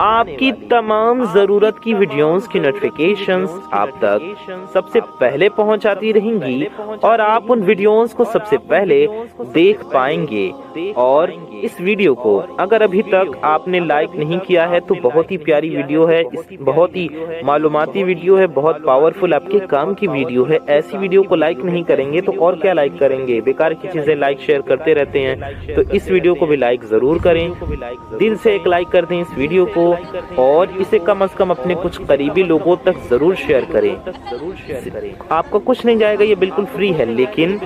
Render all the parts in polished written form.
آپ کی تمام ضرورت کی ویڈیوز کی نوٹیفیکیشنز آپ تک سب سے پہلے پہنچاتی رہیں گی اور آپ ان ویڈیوز کو سب سے پہلے دیکھ پائیں گے۔ اور اس ویڈیو کو اگر ابھی تک آپ نے لائک نہیں کیا ہے تو بہت ہی پیاری ویڈیو ہے، بہت ہی معلوماتی ویڈیو ہے، بہت پاورفل آپ کے کام کی ویڈیو ہے۔ ایسی ویڈیو کو لائک نہیں کریں گے تو اور کیا لائک کریں گے؟ بیکار کی چیزیں لائک شیئر کرتے رہتے ہیں، تو اس ویڈیو کو بھی لائک ضرور کریں، دل سے ایک لائک کر دیں اس ویڈیو کو، اور اسے کم از کم اپنے کچھ قریبی لوگوں تک ضرور شیئر کریں۔ آپ کو کچھ نہیں جائے گا، یہ بالکل فری ہے، لیکن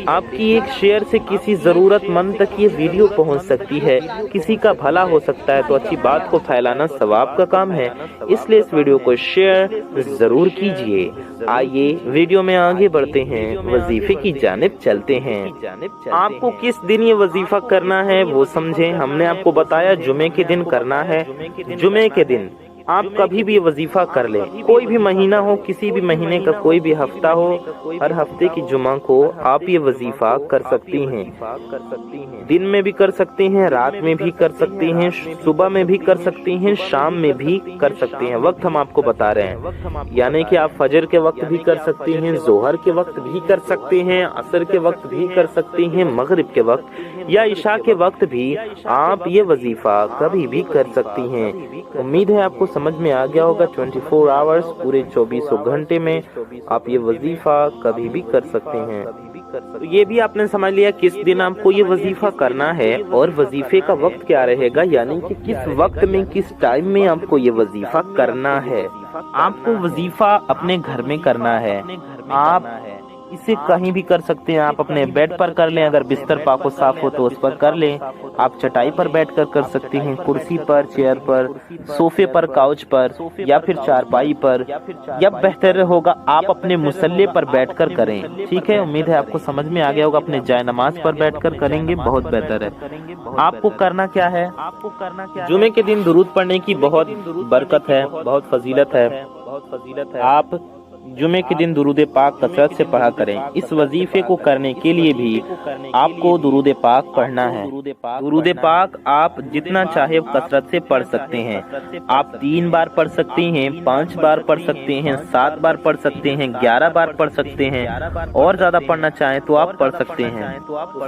آپ کی ایک شیئر سے کسی ضرورت مند تک یہ ویڈیو پہنچ سکتی ہے، کسی کا بھلا ہو سکتا ہے، تو اچھی بات کو پھیلانا ثواب کا کام ہے، اس لیے اس ویڈیو کو شیئر ضرور کیجئے۔ آئیے ویڈیو میں آگے بڑھتے ہیں، وظیفے کی جانب چلتے ہیں۔ آپ کو کس دن یہ وظیفہ کرنا ہے وہ سمجھیں۔ ہم نے آپ کو بتایا جمعے کے دن کرنا ہے۔ جمعے کے دن آپ کبھی بھی یہ وظیفہ کر لیں، کوئی بھی مہینہ ہو، کسی بھی مہینے کا کوئی بھی ہفتہ ہو، ہر ہفتے کی جمعہ کو آپ یہ وظیفہ کر سکتی ہیں۔ دن میں بھی کر سکتے ہیں، رات میں بھی کر سکتے ہیں، صبح میں بھی کر سکتے ہیں، شام میں بھی کر سکتے ہیں۔ وقت ہم آپ کو بتا رہے ہیں، یعنی کہ آپ فجر کے وقت بھی کر سکتے ہیں، ظہر کے وقت بھی کر سکتے ہیں، عصر کے وقت بھی کر سکتے ہیں، مغرب کے وقت یا عشاء کے وقت بھی آپ یہ وظیفہ کبھی بھی کر سکتی ہیں۔ امید ہے آپ کو سمجھ میں آ گیا ہوگا۔ 24 آورز پورے 24 گھنٹے میں آپ یہ وظیفہ کبھی بھی کر سکتے ہیں۔ تو یہ بھی آپ نے سمجھ لیا کس دن آپ کو یہ وظیفہ کرنا ہے اور وظیفے کا وقت کیا رہے گا، یعنی کہ کس وقت میں، کس ٹائم میں آپ کو یہ وظیفہ کرنا ہے۔ آپ کو وظیفہ اپنے گھر میں کرنا ہے، آپ اسے کہیں بھی کر سکتے ہیں۔ آپ اپنے بیڈ پر کر لیں، اگر بستر پاک و صاف ہو تو اس پر کر لیں۔ آپ چٹائی پر بیٹھ کر کر سکتے ہیں، کرسی پر، چیئر پر، صوفے پر، کاؤچ پر، یا پھر چارپائی پر، یا بہتر ہوگا آپ اپنے مصلی پر بیٹھ کر کریں۔ ٹھیک ہے، امید ہے آپ کو سمجھ میں آ گیا ہوگا۔ اپنے جائے نماز پر بیٹھ کر کریں گے، بہت بہتر ہے۔ آپ کو کرنا کیا ہے؟ جمعے کے دن درود پڑھنے کی بہت برکت ہے، بہت فضیلت ہے۔ آپ جمعے کے دن درود پاک کثرت سے پڑھا کریں۔ اس وظیفے کو کرنے کے لیے بھی آپ کو درود پاک پڑھنا ہے۔ درود پاک آپ جتنا چاہے کثرت سے پڑھ سکتے ہیں۔ آپ 3 بار پڑھ سکتے ہیں، 5 بار پڑھ سکتے ہیں، 7 بار پڑھ سکتے ہیں، 11 بار پڑھ سکتے ہیں، اور زیادہ پڑھنا چاہیں تو آپ پڑھ سکتے ہیں۔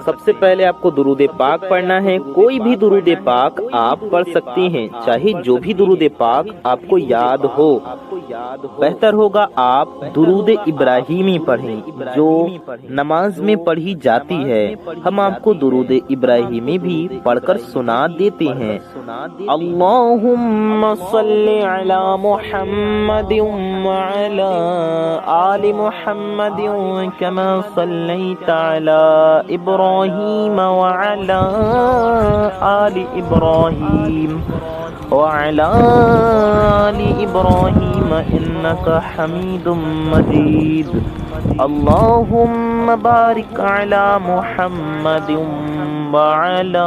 سب سے پہلے آپ کو درود پاک پڑھنا ہے۔ کوئی بھی درود پاک آپ پڑھ سکتے ہیں، چاہے جو بھی درود پاک آپ کو یاد ہو۔ بہتر ہوگا آپ درود ابراہیمی پڑھیں جو نماز میں پڑھی جاتی ہے۔ ہم آپ کو درود ابراہیمی بھی پڑھ کر سنا دیتے ہیں۔ اللہم صلی علی محمد وعلی آل محمد کما صلیت علی ابراہیم وعلی آل ابراہیم وعلى آل إبراهيم إنك حميد مجيد اللهم بارك على محمد وعلى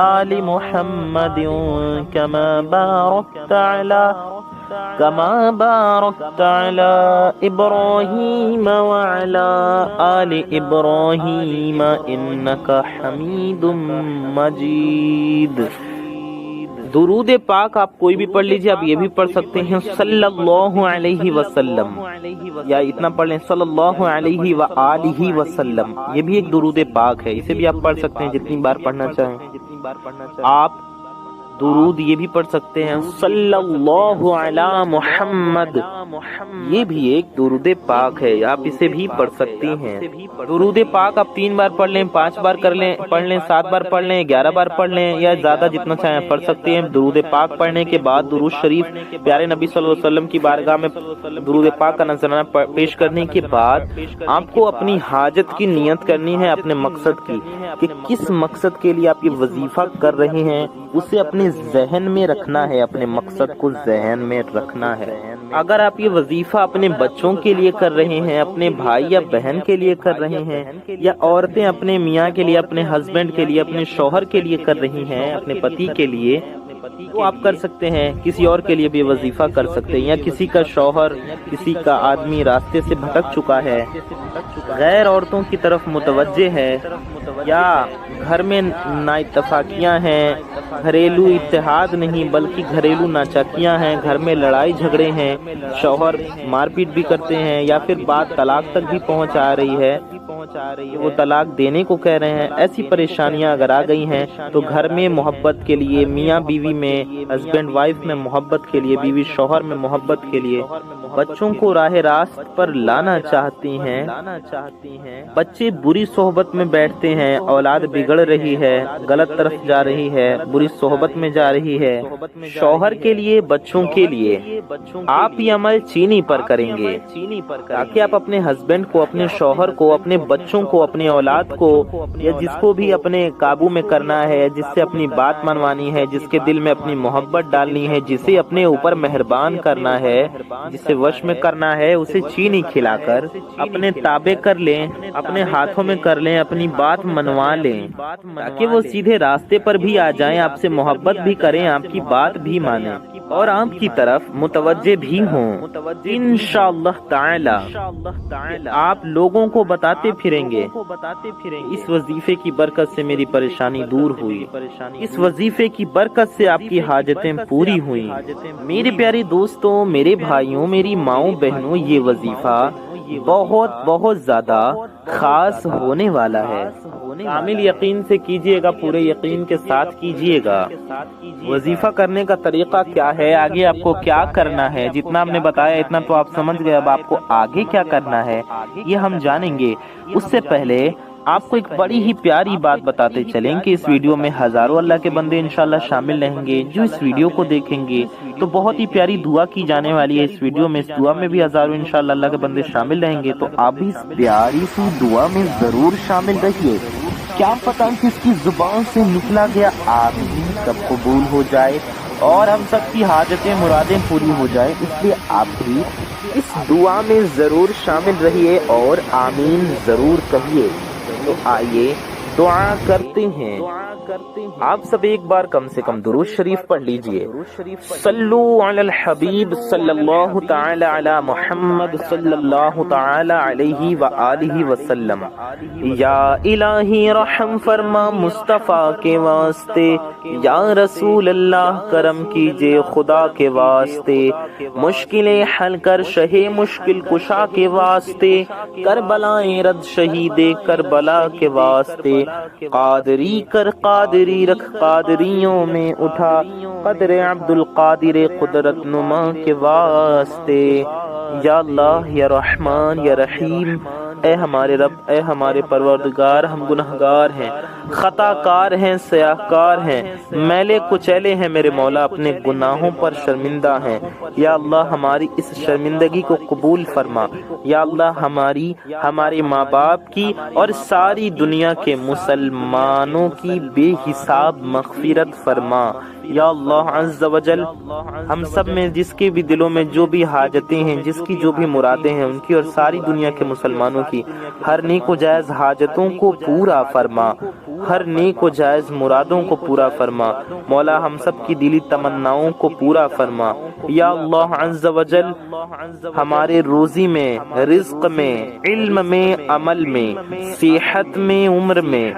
آل محمد كما باركت على إبراهيم وعلى آل إبراهيم إنك حميد مجيد۔ درود پاک آپ کوئی بھی پڑھ لیجئے۔ آپ یہ بھی پڑھ سکتے ہیں صلی اللہ علیہ وسلم، یا اتنا پڑھ لیں صلی اللہ علیہ وآلہ وسلم، یہ بھی ایک درود پاک ہے، اسے بھی آپ پڑھ سکتے ہیں جتنی بار پڑھنا چاہیں۔ آپ درود یہ بھی پڑھ سکتے ہیں صلی اللہ علی محمد، یہ بھی ایک درود پاک ہے، آپ اسے بھی پڑھ سکتے ہیں۔ درود پاک آپ 3 بار پڑھ لیں، 5 بار پڑھ لیں، 7 بار پڑھ لیں، 11 بار پڑھ لیں، یا زیادہ جتنا چاہیں پڑھ سکتے ہیں۔ درود پاک پڑھنے کے بعد درود شریف پیارے نبی صلی اللہ علیہ وسلم کی بارگاہ میں درود پاک کا نذرانہ پیش کرنے کے بعد آپ کو اپنی حاجت کی نیت کرنی ہے، اپنے مقصد کی، کہ کس مقصد کے لیے آپ یہ وظیفہ کر رہے ہیں اسے اپنے ذہن میں رکھنا ہے، اپنے مقصد کو ذہن میں رکھنا ہے۔ اگر آپ یہ وظیفہ اپنے بچوں کے لیے کر رہے ہیں، اپنے بھائی یا بہن کے لیے کر رہے ہیں، یا عورتیں اپنے میاں کے لیے، اپنے ہسبینڈ کے لیے، اپنے شوہر کے لیے کر رہی ہیں، اپنے پتی کے لیے، تو آپ کر سکتے ہیں۔ کسی اور کے لیے بھی وظیفہ کر سکتے ہیں، یا کسی کا شوہر، کسی کا آدمی راستے سے بھٹک چکا ہے، غیر عورتوں کی طرف متوجہ ہے، یا گھر میں نااتفاقیاں ہیں، گھریلو اتحاد نہیں بلکہ گھریلو ناچاکیاں ہیں، گھر میں لڑائی جھگڑے ہیں، شوہر مار پیٹ بھی کرتے ہیں یا پھر بات طلاق تک بھی پہنچ آ رہی ہے، وہ طلاق دینے کو کہہ رہے ہیں، ایسی پریشانیاں اگر آ گئی ہیں تو گھر میں محبت کے لیے، میاں بیوی میں، ہسبینڈ وائف میں محبت کے لیے، بیوی شوہر میں محبت کے لیے بچوں کو راہ راست پر لانا چاہتی ہیں۔ بچے بری صحبت میں بیٹھتے ہیں، اولاد بگڑ رہی ہے، غلط طرف جا رہی ہے، بری صحبت میں جا رہی ہے۔ شوہر کے لیے، بچوں کے لیے آپ یہ عمل چینی پر کریں گے تاکہ آپ اپنے ہسبینڈ کو، اپنے شوہر کو، اپنے بچوں کو، اپنے اولاد کو یا جس کو بھی اپنے قابو میں کرنا ہے، جس سے اپنی بات منوانی ہے، جس کے دل میں اپنی محبت ڈالنی ہے، جسے اپنے اوپر مہربان کرنا ہے، جسے وش میں کرنا ہے، اسے چینی کھلا کر اپنے تابع کر لیں، اپنے ہاتھوں میں کر لیں، اپنی بات منوا لیں تاکہ وہ سیدھے راستے پر بھی آ جائیں، آپ سے محبت بھی کریں، آپ کی بات بھی مانیں اور آپ کی طرف متوجہ بھی ہوں۔ انشاءاللہ تعالی آپ لوگوں کو بتاتے پھریں گے اس وظیفے کی برکت سے میری پریشانی دور ہوئی، اس وظیفے کی برکت سے آپ کی حاجتیں پوری ہوئیں۔ میرے پیارے دوستوں، میرے بھائیوں، میری ماؤں بہنوں، یہ وظیفہ بہت بہت زیادہ خاص ہونے والا ہے۔ کامل یقین سے کیجئے گا، پورے یقین کے ساتھ کیجئے گا۔ وظیفہ کرنے کا طریقہ کیا ہے، آگے آپ کو کیا کرنا ہے، جتنا ہم نے بتایا اتنا تو آپ سمجھ گئے، اب آپ کو آگے کیا کرنا ہے یہ ہم جانیں گے۔ اس سے پہلے آپ کو ایک بڑی ہی پیاری بات بتاتے چلیں کہ اس ویڈیو میں ہزاروں اللہ کے بندے انشاءاللہ شامل رہیں گے جو اس ویڈیو کو دیکھیں گے، تو بہت ہی پیاری دعا کی جانے والی ہے اس ویڈیو میں۔ اس دعا میں بھی ہزاروں انشاءاللہ اللہ کے بندے شامل رہیں گے، تو آپ بھی اس پیاری سی دعا میں ضرور شامل رہیے۔ کیا پتہ کس کی زبان سے نکلا گیا آمین سب قبول ہو جائے اور ہم سب کی حاجتیں مرادیں پوری ہو جائیں، اس لیے آپ بھی اس دعا میں ضرور شامل رہیے اور آمین ضرور کہیے۔ تو آئیے دعا کرتے ہیں۔ آپ سب ایک بار کم سے کم درود شریف پڑھ لیجئے۔ صلو علی الحبیب صلی اللہ تعالی علی محمد صلی اللہ تعالی علیہ وآلہ وسلم۔ یا الہی رحم فرما مصطفیٰ کے واسطے، یا رسول اللہ کرم کیجئے خدا کے واسطے، مشکلیں حل کر شہ مشکل کشا کے واسطے، کربلائیں رد شہید کربلا کے واسطے، قادری کر قادری رکھ قادریوں میں اٹھا، قدر عبد القادر قدرت نما کے واسطے۔ یا اللہ، یا رحمان، یا رحیم، اے ہمارے رب، اے ہمارے پروردگار، ہم گنہگار ہیں، خطا کار ہیں، سیاہ کار ہیں، میلے کچیلے ہیں میرے مولا، اپنے گناہوں پر شرمندہ ہیں۔ یا اللہ ہماری اس شرمندگی کو قبول فرما۔ یا اللہ ہمارے ماں باپ کی اور ساری دنیا کے مسلمانوں کی بے حساب مغفرت فرما۔ یا اللہ عز و جل ہم سب میں جس کے بھی دلوں میں جو بھی حاجتیں ہیں، جس کی جو بھی مرادیں ہیں، ان کی اور ساری دنیا کے مسلمانوں کی ہر نیک و جائز حاجتوں کو پورا فرما، ہر نیک و جائز مرادوں کو پورا فرما مولا، ہم سب کی دلی تمناؤں کو پورا فرما۔ یا اللہ عز و جل ہمارے روزی میں، رزق میں، علم میں، عمل میں، صحت میں، عمر میں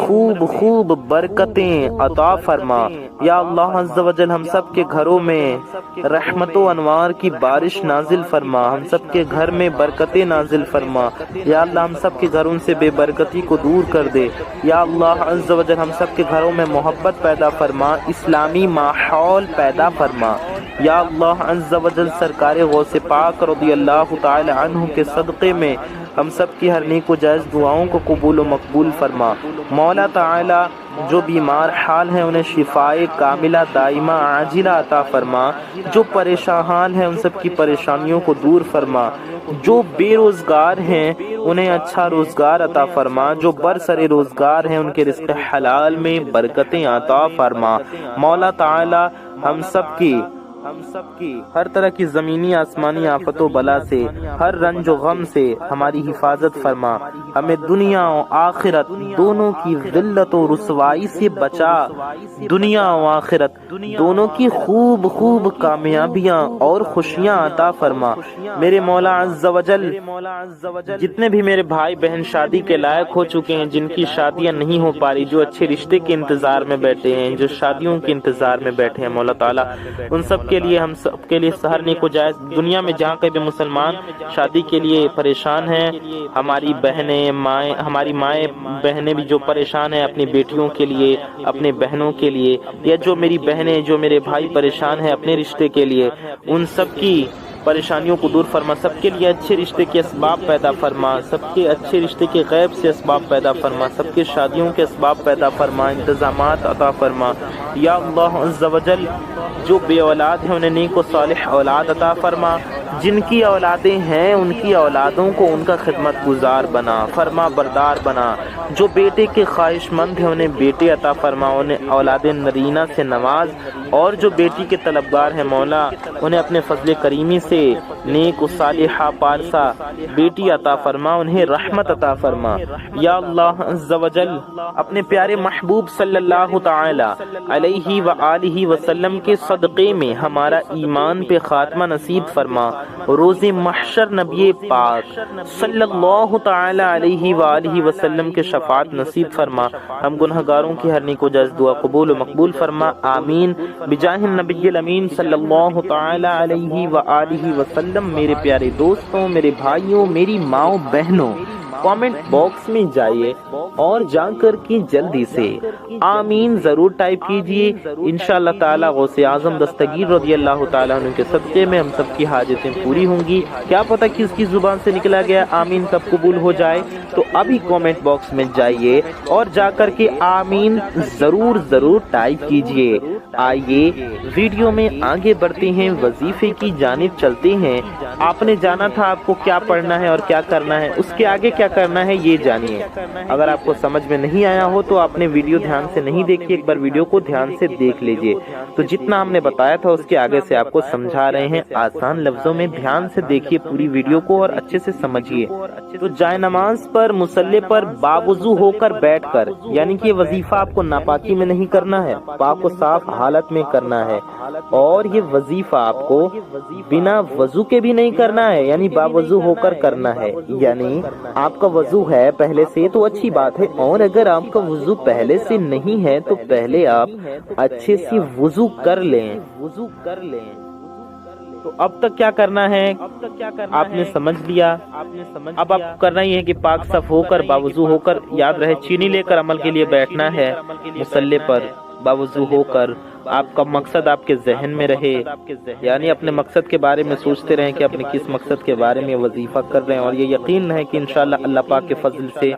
خوب برکتیں عطا فرما۔ یا اللہ عز و جل ہم سب کے گھروں میں رحمت و انوار کی بارش نازل فرما، ہم سب کے گھر میں برکتیں نازل فرما۔ یا اللہ ہم سب کے گھروں سے بے برکتی کو دور کر دے۔ یا اللہ عز و جل ہم سب کے گھروں میں محبت پیدا فرما، اسلامی ماحول پیدا فرما۔ یا اللہ عز و جل سرکار غوث پاک رضی اللہ تعالی عنہ کے صدقے میں ہم سب کی ہر نیک و جائز دعاؤں کو قبول و مقبول فرما۔ مولا تعالی جو بیمار حال ہیں انہیں شفائے کاملہ دائمہ عاجلہ عطا فرما، جو پریشان حال ہیں ان سب کی پریشانیوں کو دور فرما، جو بے روزگار ہیں انہیں اچھا روزگار عطا فرما، جو برسر روزگار ہیں ان کے رزق حلال میں برکتیں عطا فرما۔ مولا تعالی ہم سب کی ہر طرح کی زمینی آسمانی آفت و بلا سے، ہر رنج و غم سے ہماری حفاظت فرما، ہمیں دنیا و آخرت دونوں کی ذلت و رسوائی سے بچا، دنیا و آخرت دونوں کی خوب خوب کامیابیاں اور خوشیاں عطا فرما۔ میرے مولا عز و جل، جتنے بھی میرے بھائی بہن شادی کے لائق ہو چکے ہیں، جن کی شادیاں نہیں ہو پا رہی، جو اچھے رشتے کے انتظار میں بیٹھے ہیں، جو شادیوں کے انتظار میں بیٹھے ہیں، مولا تعالیٰ ان سب کے لیے، ہم سب کے لیے سحر نیک و جائز، دنیا میں جہاں کہیں بھی مسلمان شادی کے لیے پریشان ہیں، ہماری بہنیں مائیں، ہماری مائیں بہنیں بھی جو پریشان ہیں اپنی بیٹیوں کے لیے، اپنے بہنوں کے لیے، یا جو میری بہنیں، جو میرے بھائی پریشان ہیں اپنے رشتے کے لیے، ان سب کی پریشانیوں کو دور فرما، سب کے لیے اچھے رشتے کے اسباب پیدا فرما، سب کے اچھے رشتے کے غیب سے اسباب پیدا فرما، سب کے شادیوں کے اسباب پیدا فرما، انتظامات عطا فرما یا اللہ عز و جل۔ جو بے اولاد ہیں انہیں نیک و صالح اولاد عطا فرما، جن کی اولادیں ہیں ان کی اولادوں کو ان کا خدمت گزار بنا، فرما بردار بنا، جو بیٹے کے خواہش مند ہیں انہیں بیٹے عطا فرما، انہیں اولاد نرینہ سے نواز، اور جو بیٹی کے طلبگار ہیں مولا انہیں اپنے فضل کریمی سے نیک و صالحہ پارسا بیٹی عطا فرما، انہیں رحمت عطا فرما یا اللہ عز و جل۔ اپنے پیارے محبوب صلی اللہ تعالی علیہ وآلہ وسلم کے صدقے میں ہمارا ایمان پہ خاتمہ نصیب فرما، روز محشر نبی پاک صلی اللہ تعالی علیہ وآلہ وسلم کے شفاعت نصیب فرما، ہم گنہگاروں کی ہر نیک و جائز دعا قبول و مقبول فرما، آمین بجاہ النبی الامین صلی اللہ تعالی علیہ وآلہ وسلم۔ میرے پیارے دوستوں، میرے بھائیوں، میری ماؤں بہنوں، کامنٹ باکس میں جائیے اور جا کر کے جلدی سے آمین ضرور ٹائپ کیجئے، انشاءاللہ تعالی غوث اعظم دستگیر رضی اللہ تعالیٰ عنہ کے صدقے میں ہم سب کی حاجتیں پوری ہوں گی۔ کیا پتہ کس کی زبان سے نکلا گیا آمین کب قبول ہو جائے، تو ابھی کامنٹ باکس میں جائیے اور جا کر کے آمین ضرور ضرور ٹائپ کیجئے۔ آئیے ویڈیو میں آگے بڑھتے ہیں، وظیفے کی جانب چلتے ہیں۔ آپ نے جانا تھا آپ کو کیا پڑھنا ہے اور کیا کرنا ہے، اس کے آگے کیا کرنا ہے یہ جانیے۔ اگر آپ کو سمجھ میں نہیں آیا ہو تو آپ نے ویڈیو دھیان سے نہیں دیکھی، ایک بار ویڈیو کو دھیان سے دیکھ لیجئے، تو جتنا ہم نے بتایا تھا اس کے آگے سے آپ کو سمجھا رہے ہیں آسان لفظوں میں۔ دھیان سے دیکھیے پوری ویڈیو کو اور اچھے سے سمجھیے۔ تو جائے نماز پر مصلی پر باوضو ہو کر بیٹھ کر، یعنی کہ یہ وظیفہ آپ کو ناپاکی میں نہیں کرنا ہے، پاک و صاف حالت میں کرنا ہے، اور یہ وظیفہ آپ کو بنا وضو کے بھی نہیں کرنا ہے، یعنی باوضو ہو کر کرنا ہے۔ یعنی آپ کا وضو ہے پہلے سے تو اچھی بات ہے، اور اگر آپ کا وضو پہلے سے نہیں ہے تو پہلے آپ اچھے سے وضو کر لیں۔ تو اب تک کیا کرنا ہے آپ نے سمجھ لیا۔ اب آپ کو کرنا ہی ہے کہ پاک صاف ہو کر باوضو ہو کر، یاد رہے چینی لے کر عمل کے لیے بیٹھنا ہے مصلی پر باوضو ہو کر۔ آپ کا مقصد آپ کے ذہن میں رہے، یعنی اپنے مقصد کے بارے میں سوچتے رہیں کہ اپنے کس مقصد کے بارے میں وظیفہ کر رہے ہیں، اور یہ یقین ہے کہ انشاءاللہ اللہ پاک کے فضل سے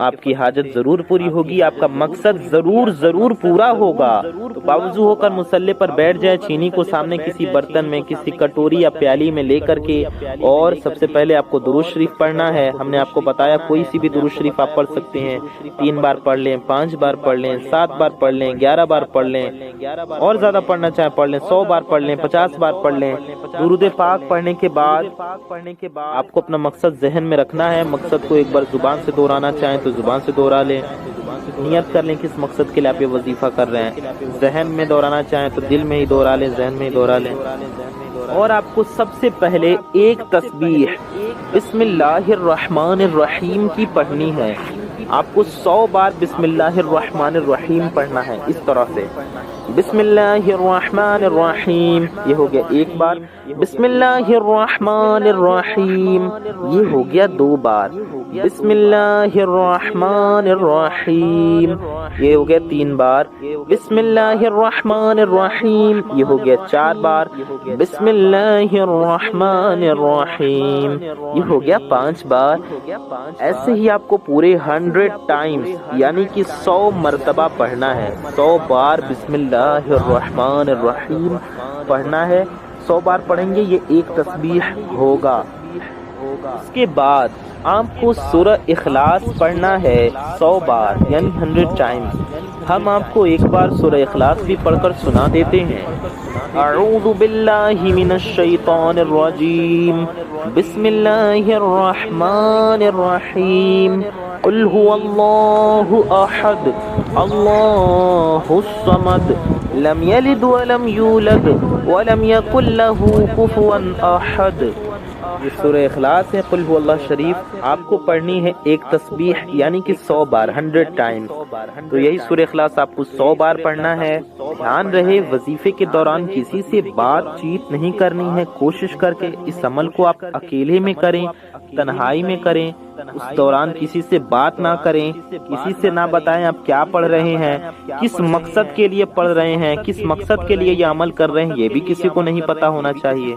آپ کی حاجت ضرور پوری ہوگی، آپ کا مقصد ضرور ضرور پورا ہوگا۔ تو باوضو ہو کر مصلی پر بیٹھ جائے، چینی کو سامنے کسی برتن میں، کسی کٹوری یا پیالی میں لے کر کے، اور سب سے پہلے آپ کو درود شریف پڑھنا ہے۔ ہم نے آپ کو بتایا کوئی سی بھی درود شریف آپ پڑھ سکتے ہیں، 3 بار پڑھ لیں، 5 بار پڑھ لیں، 7 بار پڑھ لیں، 11 بار پڑھ لیں، اور زیادہ پڑھنا چاہیں پڑھ لیں، 100 بار پڑھ لیں، 50 بار پڑھ لیں۔ درود پاک پڑھنے کے بعد آپ کو اپنا مقصد ذہن میں رکھنا ہے۔ مقصد کو ایک بار زبان سے دہرانا چاہیں تو زبان سے دہرا لیں، نیت کر لیں کس مقصد کے لیے آپ یہ وظیفہ کر رہے ہیں۔ ذہن میں دہرانا چاہیں تو دل میں ہی دہرا لیں، ذہن میں ہی دہرا لیں۔ اور آپ کو سب سے پہلے ایک تسبیح بسم اللہ الرحمن الرحیم کی پڑھنی ہے۔ آپ کو 100 بار بسم اللہ الرحمن الرحیم پڑھنا ہے، اس طرح سے بسم اللہ الرحمن الرحیم، یہ ہو گیا 1 بار۔ بسم اللہ الرحمن الرحیم، یہ ہو گیا 2 بار۔ بسم اللہ الرحمن الرحیم، یہ ہو گیا 3 بار۔ بسم اللہ الرحمن الرحیم، یہ ہو گیا 4 بار۔ بسم اللہ الرحمن الرحیم، یہ ہو گیا 5 بار۔ ایسے ہی آپ کو پورے 100 ٹائمز یعنی کہ 100 مرتبہ پڑھنا ہے، 100 بار بسم اللہ الرحمن الرحیم پڑھنا ہے۔ 100 بار پڑھیں گے یہ ایک تسبیح ہوگا۔ اس کے بعد آپ کو سورہ اخلاص پڑھنا ہے 100 بار یعنی 100 ٹائمز۔ ہم آپ کو ایک بار سورہ اخلاص بھی پڑھ کر سنا دیتے ہیں۔ اعوذ باللہ من الشیطان الرجیم، بسم اللہ الرحمن الرحیم، قل هو اللہ احد اللہ الصمد لم یلد ولم یولد ولم یکن لہ کفوا احد۔ یہ سورہ اخلاص ہے، قل هو اللہ شریف آپ کو پڑھنی ہے ایک تسبیح یعنی کہ 100 بار، 100 ٹائم۔ تو یہی سورہ اخلاص آپ کو 100 بار پڑھنا ہے۔ دھیان رہے وظیفے کے دوران کسی سے بات چیت نہیں کرنی ہے، کوشش کر کے اس عمل کو آپ اکیلے میں کریں، تنہائی میں کریں، اس دوران کسی سے بات نہ کریں، کسی سے نہ بتائیں آپ کیا پڑھ رہے ہیں، کس مقصد کے لیے پڑھ رہے ہیں، کس مقصد کے لیے یہ عمل کر رہے ہیں، یہ بھی کسی کو نہیں پتا ہونا چاہیے۔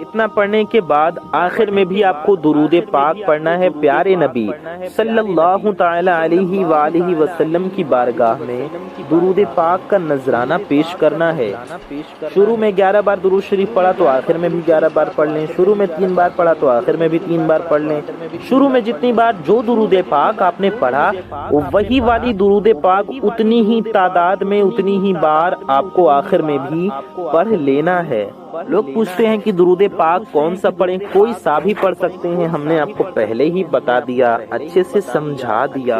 اتنا پڑھنے کے بعد آخر میں بھی آپ کو درود پاک پڑھنا ہے، پیارے نبی صلی اللہ تعالی علیہ وآلہ وسلم کی بارگاہ میں درود پاک کا نذرانہ پیش کرنا ہے۔ شروع میں 11 بار درود شریف پڑھا تو آخر میں بھی 11 بار پڑھ لیں، شروع میں 3 بار پڑھا تو آخر میں بھی 3 بار پڑھ لیں۔ شروع میں جتنی بار جو درود پاک آپ نے پڑھا وہی والی درود پاک اتنی ہی تعداد میں اتنی ہی بار آپ کو آخر میں بھی پڑھ لینا ہے۔ لوگ پوچھتے ہیں کہ درود پاک کون سا پڑھیں، کوئی سا بھی پڑھ سکتے ہیں، ہم نے آپ کو پہلے ہی بتا دیا، اچھے سے سمجھا دیا۔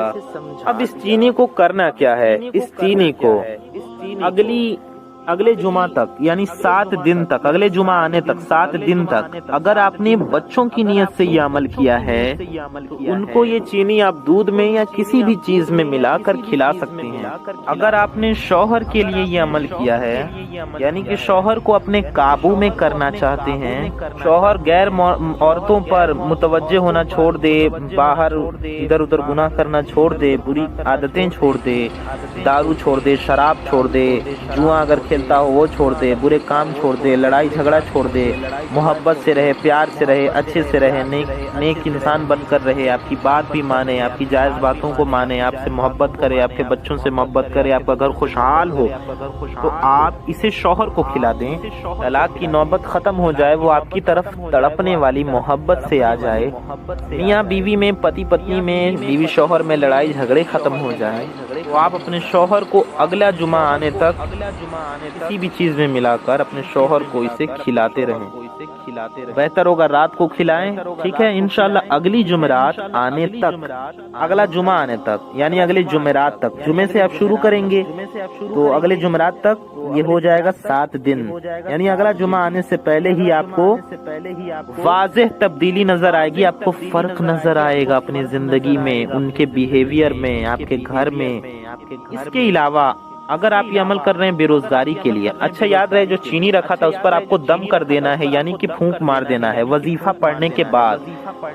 اب اس چینی کو کرنا کیا ہے؟ اس چینی کو اگلے جمعہ تک یعنی 7 دن تک، اگلے جمعہ آنے تک 7 دن تک اگر آپ نے بچوں کی نیت سے یہ عمل کیا ہے ان کو یہ چینی آپ دودھ میں یا کسی بھی چیز میں ملا کر کھلا سکتے ہیں۔ اگر آپ نے شوہر کے لیے یہ عمل کیا ہے یعنی کہ شوہر کو اپنے قابو میں کرنا چاہتے ہیں، شوہر غیر عورتوں پر متوجہ ہونا چھوڑ دے، باہر ادھر ادھر گناہ کرنا چھوڑ دے، بری عادتیں چھوڑ دے، دارو چھوڑ دے، شراب چھوڑ دے، جوا اگر کھیلتا ہو وہ چھوڑ دے، برے کام چھوڑ دے، لڑائی جھگڑا چھوڑ دے، محبت سے رہے، پیار سے رہے، اچھے سے رہے، نیک انسان بن کر رہے، آپ کی بات بھی مانے، آپ کی جائز باتوں کو مانے، آپ سے محبت کرے، آپ کے بچوں سے محبت کرے، آپ کا گھر خوشحال ہو، تو آپ اسے شوہر کو کھلا دیں۔ طلاق کی نوبت ختم ہو جائے، وہ آپ کی طرف تڑپنے والی محبت سے آ جائے، میاں بیوی میں، پتی پتنی میں، بیوی شوہر میں لڑائی جھگڑے ختم ہو جائیں، تو آپ اپنے شوہر کو اگلا جمعہ آنے تک کسی بھی چیز میں ملا کر اپنے شوہر کو اسے کھلاتے رہیں۔ بہتر ہوگا رات کو کھلائیں، ٹھیک ہے؟ انشاءاللہ اگلی جمعرات آنے تک، اگلا جمعہ آنے تک یعنی اگلے جمعرات تک، جمعے سے آپ شروع کریں گے تو اگلے جمعرات تک یہ ہو جائے گا 7 دن، یعنی اگلا جمعہ آنے سے پہلے ہی آپ کو واضح تبدیلی نظر آئے گی، آپ کو فرق نظر آئے گا اپنی زندگی میں، ان کے بیہیویئر میں، آپ کے گھر میں۔ اس کے علاوہ اگر آپ یہ عمل کر رہے ہیں بے روزگاری کے لیے، اچھا یاد رہے جو چینی رکھا تھا اس پر آپ کو دم کر دینا ہے، یعنی کہ پھونک مار دینا ہے۔ وظیفہ پڑھنے کے بعد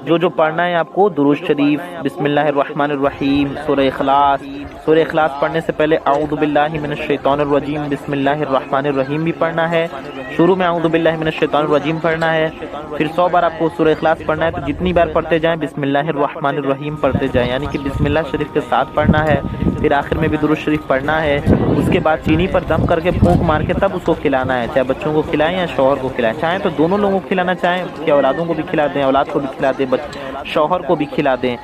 جو پڑھنا ہے آپ کو درود شریف، بسم اللہ الرحمن الرحیم، سورہ اخلاص، سورہ اخلاص پڑھنے سے پہلے اعوذ باللہ من الشیطان الرجیم بسم اللہ الرحمن الرحیم بھی پڑھنا ہے، شروع میں اعوذ باللہ من الشیطان الرجیم پڑھنا ہے، پھر 100 بار آپ کو سورہ اخلاص پڑھنا ہے، تو جتنی بار پڑھتے جائیں بسم اللہ الرحمن الرحیم پڑھتے جائیں، یعنی کہ بسم اللہ شریف کے ساتھ پڑھنا ہے، پھر آخر میں بھی درود شریف پڑھنا ہے۔ اس کے بعد چینی پر دم کر کے پھونک مار کے تب اس کو کھلانا ہے، چاہے بچوں کو کھلائیں یا شوہر کو کھلائیں، چاہیں تو دونوں لوگوں کو کھلانا، چاہیں کہ اولادوں کو بھی کھلا دیں، اولاد کو بھی کھلا دیں، شوہر کو بھی کھلا دیں،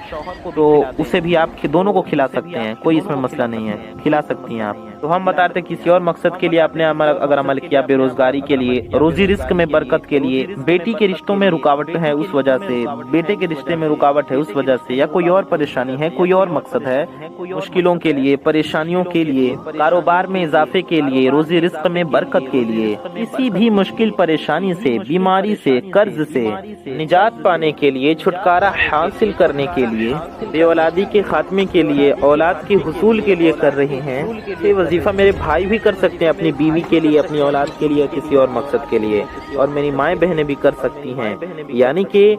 تو اسے بھی آپ دونوں کو کھلا سکتے ہیں، کوئی اس میں مسئلہ نہیں ہے، کھلا سکتی ہیں آپ۔ تو ہم بتاتے کسی اور مقصد کے لیے آپ نے اگر عمل کیا، بے روزگاری کے لیے، روزی رزق میں برکت کے لیے، بیٹی کے رشتوں میں رکاوٹ ہے اس وجہ سے، بیٹے کے رشتے میں رکاوٹ ہے اس وجہ سے، یا کوئی اور پریشانی ہے، کوئی اور مقصد ہے، مشکلوں کے لیے، پریشانیوں کے لیے، کاروبار میں اضافے کے لیے، روزی رزق میں برکت کے لیے، کسی بھی مشکل پریشانی سے، بیماری سے، قرض سے نجات پانے کے لیے، چھٹکارا حاصل کرنے کے لیے، بے اولادی کے خاتمے کے لیے، اولاد کے حصول کے لیے کر رہے ہیں، یہ وظیفہ میرے بھائی بھی کر سکتے ہیں اپنی بیوی کے لیے، اپنی اولاد کے لیے، کسی اور مقصد کے لیے، اور میری مائیں بہنیں بھی کر سکتی ہیں، یعنی کہ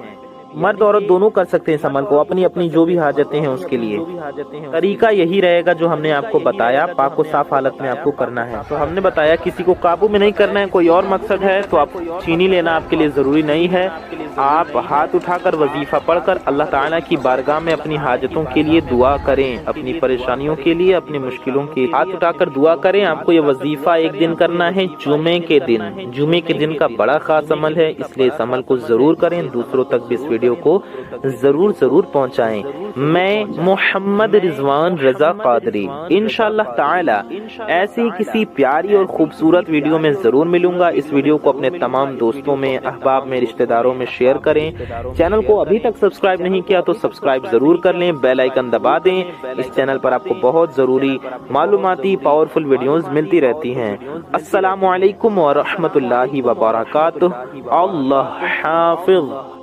مرد عورت دونوں کر سکتے ہیں اس عمل کو، اپنی اپنی جو بھی حاجتیں ہیں اس کے لیے۔ طریقہ یہی رہے گا جو ہم نے آپ کو بتایا، پاک و صاف حالت میں آپ کو کرنا ہے۔ تو ہم نے بتایا کسی کو قابو میں نہیں کرنا ہے، کوئی اور مقصد ہے تو آپ چینی لینا آپ کے لیے ضروری نہیں ہے، آپ ہاتھ اٹھا کر وظیفہ پڑھ کر اللہ تعالیٰ کی بارگاہ میں اپنی حاجتوں کے لیے دعا کریں، اپنی پریشانیوں کے لیے، اپنی مشکلوں کے لیے ہاتھ اٹھا کر دعا کریں۔ آپ کو یہ وظیفہ ایک دن کرنا ہے، جمعے کے دن۔ جمعے کے دن کا بڑا خاص عمل ہے، اس لیے اس عمل کو ضرور کریں، دوسروں تک بھی اس ویڈیو کو ضرور پہنچائیں۔ میں محمد رضوان رضا قادری انشاءاللہ تعالی ایسی کسی پیاری اور خوبصورت ویڈیو میں ضرور ملوں گا۔ اس ویڈیو کو اپنے تمام دوستوں میں، احباب میں، رشتہ داروں میں شیئر کریں۔ چینل کو ابھی تک سبسکرائب نہیں کیا تو سبسکرائب ضرور کر لیں، بیل آئیکن دبا دیں۔ اس چینل پر آپ کو بہت ضروری معلوماتی پاورفل ویڈیوز ملتی رہتی ہیں۔ السلام علیکم ورحمۃ اللہ وبرکاتہ۔ اللہ حافظ۔